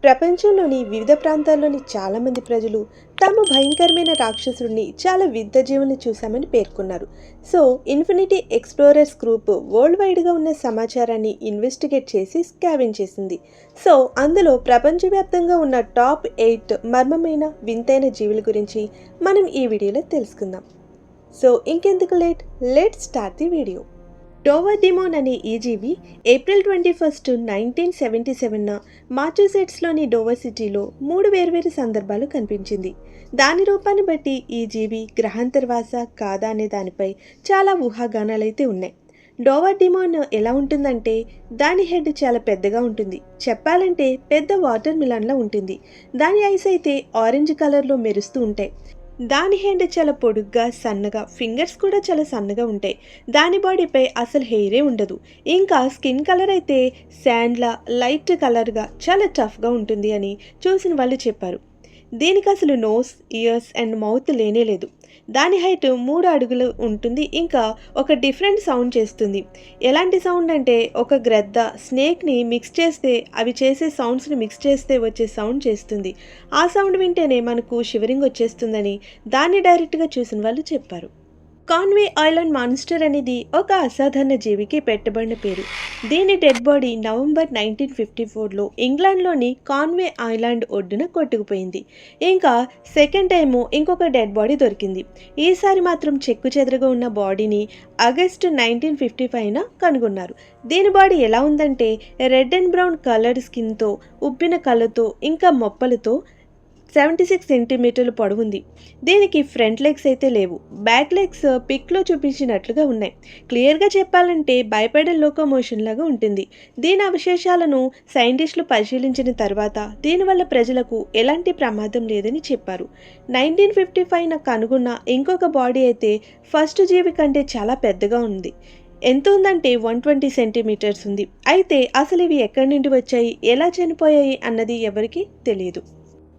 ప్రపంచంలోని వివిధ ప్రాంతాల్లోని చాలామంది ప్రజలు తాము భయంకరమైన రాక్షసుడిని చాలా వింత జీవుల్ని చూశామని పేర్కొన్నారు. So infinity explorers group world వైడ్‌గా ఉన్న సమాచారాన్ని ఇన్వెస్టిగేట్ చేసి స్కావెంజ్ చేసింది. సో అందులో ప్రపంచవ్యాప్తంగా ఉన్న టాప్ 8 మర్మమైన వింతైన జీవుల గురించి మనం ఈ వీడియోలో తెలుసుకుందాం. సో ఇంకెందుకు late, let's start the video. Dover Demon అనే ఈ జీవి ఏప్రిల్ 21, 1977న మాసాచుసెట్స్లోని డోవర్ సిటీలో 3 వేర్వేరు సందర్భాలు కనిపించింది. దాని రూపాన్ని బట్టి ఈ జీవి గ్రహాంతరవాస కాదా అనే దానిపై చాలా ఊహాగానాలైతే ఉన్నాయి. డోవర్ డిమోన్ ఎలా ఉంటుందంటే దాని హెడ్ చాలా పెద్దగా ఉంటుంది. చెప్పాలంటే పెద్ద వాటర్ మిలన్లా ఉంటుంది. దాని ఐస్ అయితే ఆరెంజ్ కలర్లో మెరుస్తూ ఉంటాయి. దాని హ్యాండ్ చాలా పొడుగ్గా సన్నగా, ఫింగర్స్ కూడా చాలా సన్నగా ఉంటాయి. దాని బాడీపై అసలు హెయిరే ఉండదు. ఇంకా స్కిన్ కలర్ అయితే శాండ్లా లైట్ కలర్గా చాలా టఫ్గా ఉంటుంది అని చూసిన వాళ్ళు చెప్పారు. దీనికి అసలు నోస్, ఇయర్స్ అండ్ మౌత్ లేనే లేదు. దాని హైట్ 3 అడుగులు ఉంటుంది. ఇంకా ఒక డిఫరెంట్ సౌండ్ చేస్తుంది. ఎలాంటి సౌండ్ అంటే ఒక గ్రద్ద స్నేక్ని మిక్స్ చేస్తే అవి చేసే సౌండ్స్ని మిక్స్ చేస్తే వచ్చే సౌండ్ చేస్తుంది. ఆ సౌండ్ వింటేనే మనకు షివరింగ్ వచ్చేస్తుందని దాన్ని డైరెక్ట్గా చూసిన వాళ్ళు చెప్పారు. కాన్వే ఐలాండ్ మాన్స్టర్ అనేది ఒక అసాధారణ జీవికి పెట్టబడిన పేరు. దీని డెడ్ బాడీ నవంబర్ 1954లో ఇంగ్లాండ్లోని కాన్వే ఐలాండ్ ఒడ్డున కొట్టుకుపోయింది. ఇంకా సెకండ్ టైము ఇంకొక డెడ్ బాడీ దొరికింది. ఈసారి మాత్రం చెక్కు చెదరగా ఉన్న బాడీని ఆగస్టు 1955న కనుగొన్నారు. దీని బాడీ ఎలా ఉందంటే రెడ్ అండ్ బ్రౌన్ కలర్డ్ స్కిన్తో, ఉబ్బిన కళ్ళతో, ఇంకా మొప్పలతో 76 సెంటీమీటర్లు పొడవుంది. దీనికి ఫ్రంట్ లెగ్స్ అయితే లేవు. బ్యాక్ లెగ్స్ పిక్లో చూపించినట్లుగా ఉన్నాయి. క్లియర్గా చెప్పాలంటే భయపడే లోకోమోషన్ లాగా ఉంటుంది. దీని అవశేషాలను సైంటిస్టులు పరిశీలించిన తర్వాత దీనివల్ల ప్రజలకు ఎలాంటి ప్రమాదం లేదని చెప్పారు. 1955న కనుగొన్న ఇంకొక బాడీ అయితే ఫస్ట్ జీవి కంటే చాలా పెద్దగా ఉంది. ఎంత ఉందంటే 120 సెంటీమీటర్స్ ఉంది. అయితే అసలు ఇవి ఎక్కడి నుండి వచ్చాయి, ఎలా చనిపోయాయి అన్నది ఎవరికీ తెలియదు.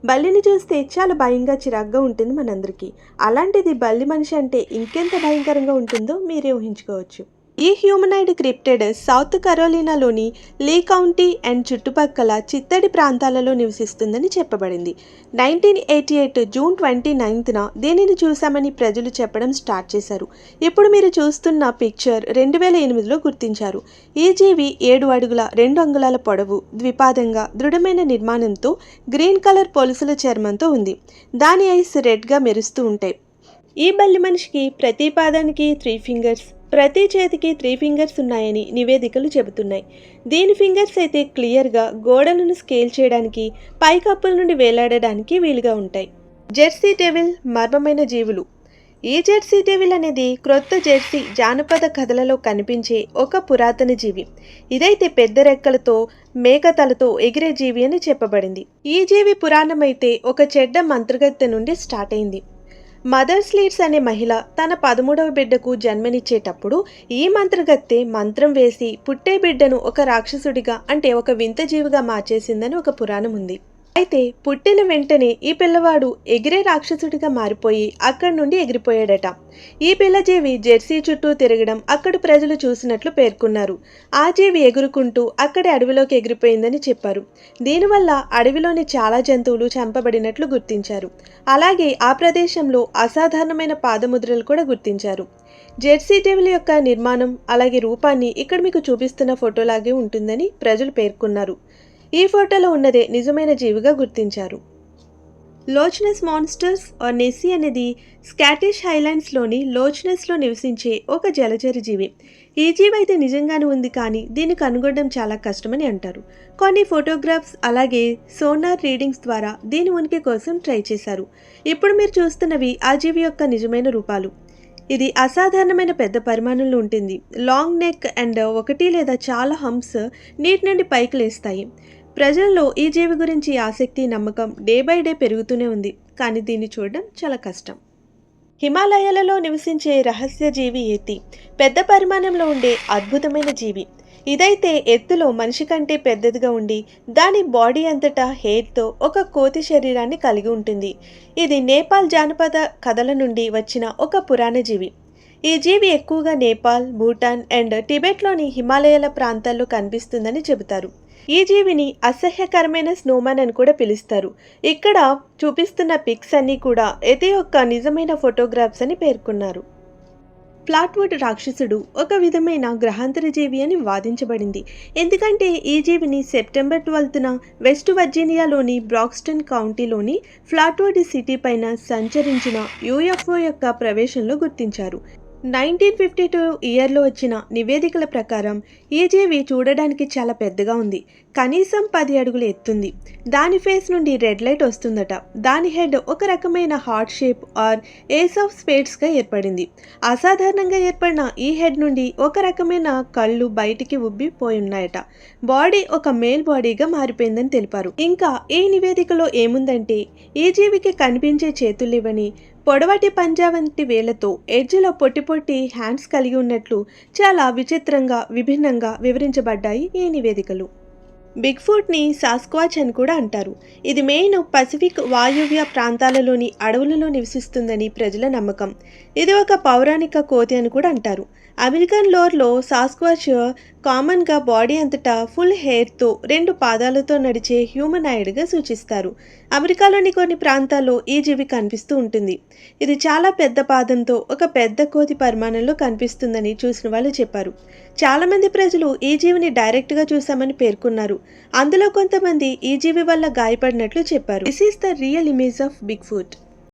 బల్లిని చూస్తే చాలా భయంగా చిరాగ్గా ఉంటుంది మనందరికీ. అలాంటిది బల్లి మనిషి అంటే ఇంకెంత భయంకరంగా ఉంటుందో మీరే ఊహించుకోవచ్చు. ఈ హ్యూమనాయిడ్ క్రిప్టెడ్ సౌత్ కరోలినాలోని లీ కౌంటీ అండ్ చుట్టుపక్కల చిత్తడి ప్రాంతాలలో నివసిస్తుందని చెప్పబడింది. 1988 జూన్ 29న దీనిని చూశామని ప్రజలు చెప్పడం స్టార్ట్ చేశారు. ఇప్పుడు మీరు చూస్తున్న పిక్చర్ 2008లో గుర్తించారు. ఈ జీవి 7 అడుగుల 2 అంగుళాల పొడవు, ద్విపాదంగా దృఢమైన నిర్మాణంతో, గ్రీన్ కలర్ పొలుసుల చర్మంతో ఉంది. దాని ఐస్ రెడ్గా మెరుస్తూ ఉంటాయి. ఈ బల్లి మనిషికి ప్రతి పాదానికి 3 ఫింగర్స్, ప్రతి చేతికి 3 ఫింగర్స్ ఉన్నాయని నివేదికలు చెబుతున్నాయి. దీని ఫింగర్స్ అయితే క్లియర్గా గోడలను స్కేల్ చేయడానికి, పైకప్పుల నుండి వేలాడడానికి వీలుగా ఉంటాయి. జెర్సీ డెవిల్ మర్మమైన జీవులు. ఈ జెర్సీ డెవిల్ అనేది క్రొత్త జెర్సీ జానపద కథలలో కనిపించే ఒక పురాతన జీవి. ఇదైతే పెద్ద రెక్కలతో, మేకతలతో ఎగిరే జీవి అని చెప్పబడింది. ఈ జీవి పురాణమైతే ఒక చెడ్డ మంత్రగత్తె నుండి స్టార్ట్ అయింది. మదర్ స్లీడ్స్ అనే మహిళ తన 13వ బిడ్డకు జన్మనిచ్చేటప్పుడు ఈ మంత్రగత్తె మంత్రం వేసి పుట్టే బిడ్డను ఒక రాక్షసుడిగా అంటే ఒక వింత జీవిగా మార్చేసిందని ఒక పురాణం ఉంది. అయితే పుట్టిన వెంటనే ఈ పిల్లవాడు ఎగిరే రాక్షసుడిగా మారిపోయి అక్కడి నుండి ఎగిరిపోయాడట. ఈ పిల్లజీవి జెర్సీ చుట్టూ తిరగడం అక్కడి ప్రజలు చూసినట్లు పేర్కొన్నారు. ఆ జీవి ఎగురుకుంటూ అక్కడి అడవిలోకి ఎగిరిపోయిందని చెప్పారు. దీనివల్ల అడవిలోని చాలా జంతువులు చంపబడినట్లు గుర్తించారు. అలాగే ఆ ప్రదేశంలో అసాధారణమైన పాదముద్రలు కూడా గుర్తించారు. జెర్సీ డెవిల్ యొక్క నిర్మాణం అలాగే రూపాన్ని ఇక్కడ మీకు చూపిస్తున్న ఫోటోలాగే ఉంటుందని ప్రజలు పేర్కొన్నారు. ఈ ఫోటోలో ఉన్నదే నిజమైన జీవిగా గుర్తించారు. లోచ్నెస్ మాన్స్టర్స్ ఆర్ నెస్సీ అనేది స్కాటిష్ హైలాండ్స్లోని లోచ్నెస్లో నివసించే ఒక జలచర జీవి. ఈ జీవి అయితే నిజంగానే ఉంది, కానీ దీన్ని కనుగొనడం చాలా కష్టమని అంటారు. కొన్ని ఫోటోగ్రాఫ్స్ అలాగే సోనార్ రీడింగ్స్ ద్వారా దీని ఉనికి కోసం ట్రై చేశారు. ఇప్పుడు మీరు చూస్తున్నవి ఆ జీవి యొక్క నిజమైన రూపాలు. ఇది అసాధారణమైన పెద్ద పరిమాణంలో ఉంటుంది. లాంగ్ నెక్ అండ్ 1 లేదా చాలా హంప్స్ నీటి నుండి పైకి లేస్తాయి. ప్రజల్లో ఈ జీవి గురించి ఆసక్తి, నమ్మకం డే బై డే పెరుగుతూనే ఉంది, కానీ దీన్ని చూడడం చాలా కష్టం. హిమాలయాలలో నివసించే రహస్య జీవి ఏతి పెద్ద పరిమాణంలో ఉండే అద్భుతమైన జీవి. ఇదైతే ఎత్తులో మనిషి కంటే పెద్దదిగా ఉండి దాని బాడీ అంతటా హెయిర్తో ఒక కోతి శరీరాన్ని కలిగి ఉంటుంది. ఇది నేపాల్ జానపద కథల నుండి వచ్చిన ఒక పురాణ జీవి. ఈ జీవి ఎక్కువగా నేపాల్, భూటాన్ అండ్ టిబెట్లోని హిమాలయాల ప్రాంతాల్లో కనిపిస్తుందని చెబుతారు. ఈ జీవిని అసహ్యకరమైన స్నోమాన్ అని కూడా పిలుస్తారు. ఇక్కడ చూపిస్తున్న పిక్స్ అన్నీ కూడా ఎథే యొక్క నిజమైన ఫోటోగ్రాఫ్స్ అని పేర్కొన్నారు. ఫ్లాట్వుడ్ రాక్షసుడు ఒక విధమైన గ్రహాంతర జీవి అని వాదించబడింది. ఎందుకంటే ఈ జీవిని సెప్టెంబర్ 12న వెస్ట్ వర్జీనియాలోని బ్రాక్స్టన్ కౌంటీలోని ఫ్లాట్వుడ్ సిటీ పైన సంచరించిన యూఎఫ్ఓ యొక్క ప్రవేశంలో గుర్తించారు. 1952 ఇయర్లో వచ్చిన నివేదికల ప్రకారం ఈ జీవి చూడడానికి చాలా పెద్దగా ఉంది. కనీసం 10 అడుగులు ఎత్తుంది. దాని ఫేస్ నుండి రెడ్ లైట్ వస్తుందట. దాని హెడ్ ఒక రకమైన heart shape or ace of స్పేడ్స్గా ఏర్పడింది. అసాధారణంగా ఏర్పడిన ఈ హెడ్ నుండి ఒక రకమైన కళ్ళు బయటికి ఉబ్బిపోయి ఉన్నాయట. బాడీ ఒక మేల్ బాడీగా మారిపోయిందని తెలిపారు. ఇంకా ఈ నివేదికలో ఏముందంటే ఈ జీవికి కనిపించే చేతులివని, పొడవాటి పంజా వంటి వేళ్లతో ఎడ్జ్లో పొట్టి పొట్టి హ్యాండ్స్ కలిగి ఉన్నట్లు చాలా విచిత్రంగా విభిన్నంగా వివరించబడ్డాయి ఈ నివేదికలు. బిగ్ ఫుట్ని సాస్క్వాచ్ అని కూడా అంటారు. ఇది మెయిన్ పసిఫిక్ వాయువ్య ప్రాంతాలలోని అడవులలో నివసిస్తుందని ప్రజల నమ్మకం. ఇది ఒక పౌరాణిక కోతి అని కూడా అంటారు. అమెరికన్ లోర్లో సాస్క్వాచ్ కామన్గా బాడీ అంతటా ఫుల్ హెయిర్తో 2 పాదాలతో నడిచే హ్యూమనాయిడ్గా సూచిస్తారు. అమెరికాలోని కొన్ని ప్రాంతాల్లో ఈ జీవి కనిపిస్తూ ఉంటుంది. ఇది చాలా పెద్ద పాదంతో ఒక పెద్ద కోతి పరిమాణంలో కనిపిస్తుందని చూసిన వాళ్ళు చెప్పారు. చాలామంది ప్రజలు ఈ జీవిని డైరెక్ట్గా చూశామని పేర్కొన్నారు. అందులో కొంతమంది ఈ జీవి వల్ల గాయపడినట్లు చెప్పారు. This is the real image of big foot.